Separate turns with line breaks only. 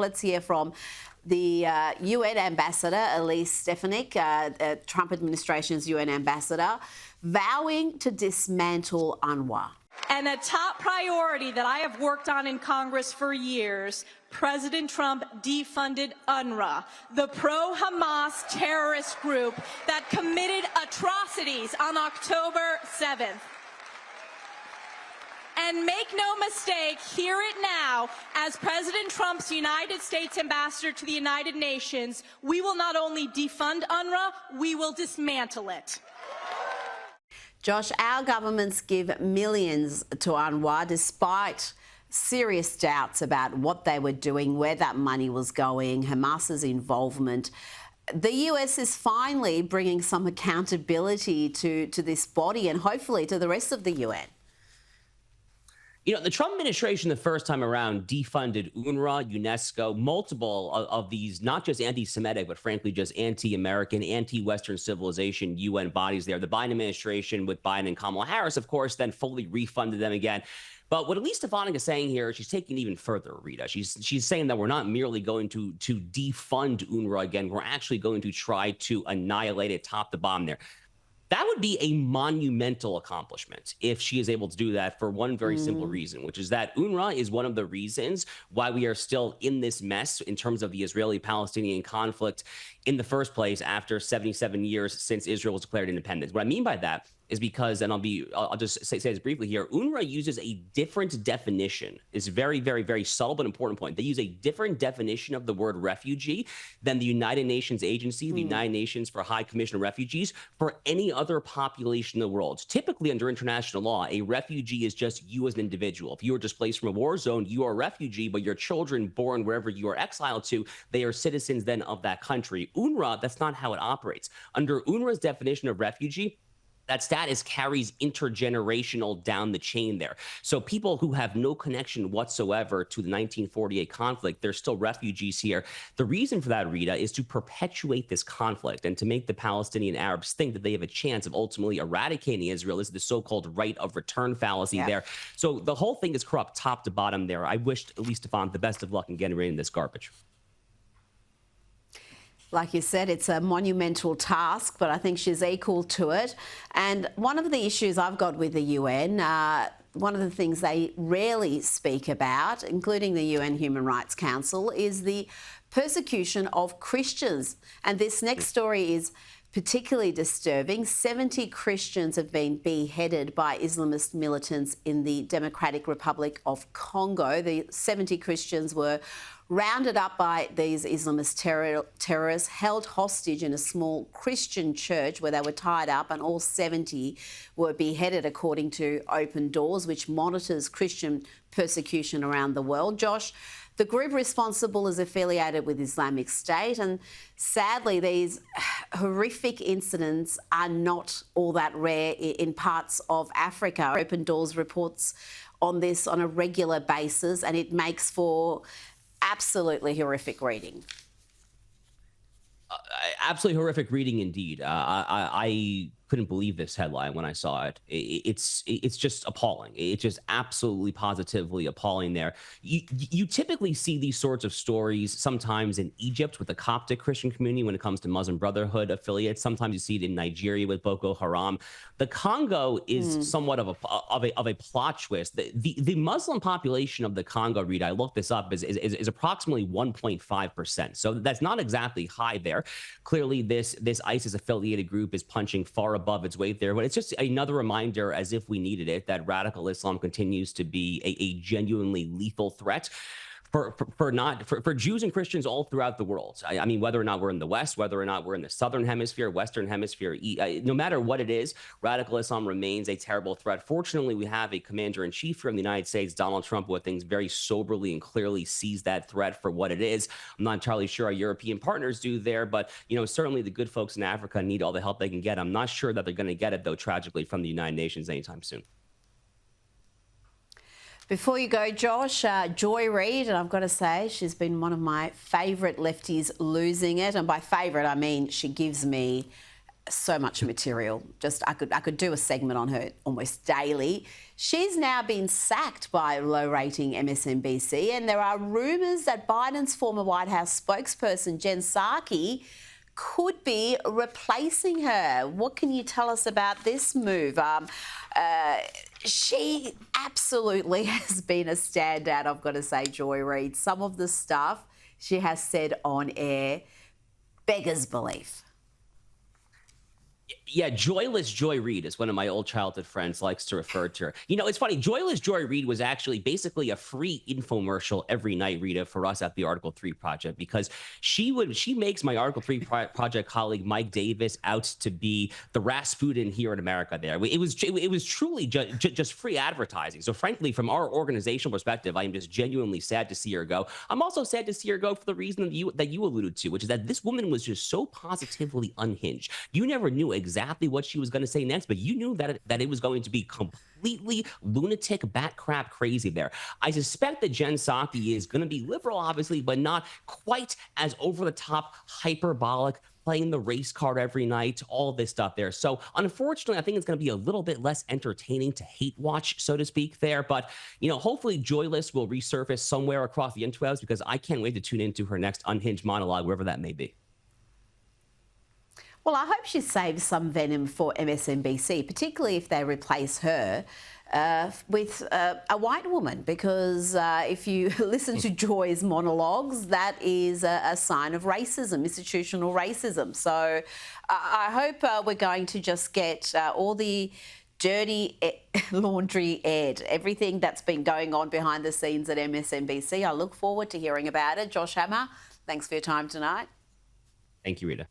Let's hear from the UN ambassador, Elise Stefanik, Trump administration's UN ambassador, vowing to dismantle UNRWA.
And a top priority that I have worked on in Congress for years, President Trump defunded UNRWA, the pro-Hamas terrorist group that committed atrocities on October 7th. And make no mistake, hear it now, as President Trump's United States ambassador to the United Nations, we will not only defund UNRWA, we will dismantle it.
Josh, our governments give millions to UNRWA despite serious doubts about what they were doing, where that money was going, Hamas's involvement. The US is finally bringing some accountability to this body and hopefully to the rest of the UN.
You know, the Trump administration, the first time around, defunded UNRWA, UNESCO, multiple of these, not just anti-Semitic, but frankly, just anti-American, anti-Western civilization UN bodies there. The Biden administration with Biden and Kamala Harris, of course, then fully refunded them again. But what Elise Stefanik is saying here, she's taking it even further, Rita. She's saying that we're not merely going to defund UNRWA again. We're actually going to try to annihilate it top to bottom there. That would be a monumental accomplishment if she is able to do that for one very simple reason, which is that UNRWA is one of the reasons why we are still in this mess in terms of the Israeli-Palestinian conflict in the first place after 77 years since Israel was declared independent. What I mean by that is because, and I'll just say this briefly here, UNRWA uses a different definition. It's a very, very, very subtle but important point. They use a different definition of the word refugee than the United Nations agency, the United Nations for High Commission of Refugees, for any other population in the world. Typically, under international law, a refugee is just you as an individual. If you are displaced from a war zone, you are a refugee, but your children born wherever you are exiled to, they are citizens then of that country. UNRWA, that's not how it operates. Under UNRWA's definition of refugee, that status carries intergenerational down the chain there. So people who have no connection whatsoever to the 1948 conflict, they're still refugees here. The reason for that, Rita, is to perpetuate this conflict and to make the Palestinian Arabs think that they have a chance of ultimately eradicating Israel. This is the so-called right of return fallacy there. So the whole thing is corrupt top to bottom there. I wished Elise Stefanik the best of luck in getting rid of this garbage.
Like you said, it's a monumental task, but I think she's equal to it. And one of the issues I've got with the UN, one of the things they rarely speak about, including the UN Human Rights Council, is the persecution of Christians. And this next story is particularly disturbing. 70 Christians have been beheaded by Islamist militants in the Democratic Republic of Congo. The 70 Christians were rounded up by these Islamist terrorists, held hostage in a small Christian church where they were tied up, and all 70 were beheaded, according to Open Doors, which monitors Christian persecution around the world. Josh, the group responsible is affiliated with Islamic State, and sadly these horrific incidents are not all that rare in parts of Africa. Open Doors reports on this on a regular basis, and it makes for absolutely horrific reading.
Absolutely horrific reading indeed. I couldn't believe this headline when I saw it. It's just appalling. It's just absolutely positively appalling there. You typically see these sorts of stories sometimes in Egypt with the Coptic Christian community when it comes to Muslim Brotherhood affiliates. Sometimes you see it in Nigeria with Boko Haram. The Congo is somewhat of a plot twist. The Muslim population of the Congo, Rita, I looked this up, is approximately 1.5%. So that's not exactly high there. Clearly, this ISIS affiliated group is punching far above its weight there, but it's just another reminder, as if we needed it, that radical Islam continues to be a genuinely lethal threat for Jews and Christians all throughout the world. I mean, whether or not we're in the West, whether or not we're in the Southern Hemisphere, Western Hemisphere, no matter what it is, radical Islam remains a terrible threat. Fortunately, we have a commander-in-chief here in the United States, Donald Trump, who I think very soberly and clearly sees that threat for what it is. I'm not entirely sure our European partners do there, but certainly the good folks in Africa need all the help they can get. I'm not sure that they're going to get it, though, tragically, from the United Nations anytime soon.
Before you go, Josh, Joy Reid, and I've got to say, she's been one of my favourite lefties losing it. And by favourite, I mean she gives me so much material. Just I could do a segment on her almost daily. She's now been sacked by low-rating MSNBC, and there are rumours that Biden's former White House spokesperson Jen Psaki could be replacing her. What can you tell us about this move? She absolutely has been a standout, I've got to say, Joy Reid. Some of the stuff she has said on air beggars belief.
Yeah, Joyless Joy Reid is one of my old childhood friends likes to refer to her. You know, it's funny. Joyless Joy Reid was actually basically a free infomercial every night, Rita, for us at the Article 3 Project, because she makes my Article 3 Project colleague Mike Davis out to be the Rasputin here in America. There, it was truly just free advertising. So, frankly, from our organizational perspective, I am just genuinely sad to see her go. I'm also sad to see her go for the reason that you alluded to, which is that this woman was just so positively unhinged. You never knew exactly what she was going to say next, but you knew that it was going to be completely lunatic, bat crap crazy there. I suspect that Jen Psaki is going to be liberal, obviously, but not quite as over-the-top, hyperbolic, playing the race card every night, all this stuff there. So unfortunately, I think it's going to be a little bit less entertaining to hate watch, so to speak, there. But, you know, hopefully Joyless will resurface somewhere across the interwebs, because I can't wait to tune into her next unhinged monologue, wherever that may be.
Well, I hope she saves some venom for MSNBC, particularly if they replace her with a white woman, because if you listen to Joy's monologues, that is a sign of racism, institutional racism. So I hope we're going to just get all the dirty laundry aired, everything that's been going on behind the scenes at MSNBC. I look forward to hearing about it. Josh Hammer, thanks for your time tonight.
Thank you, Rita.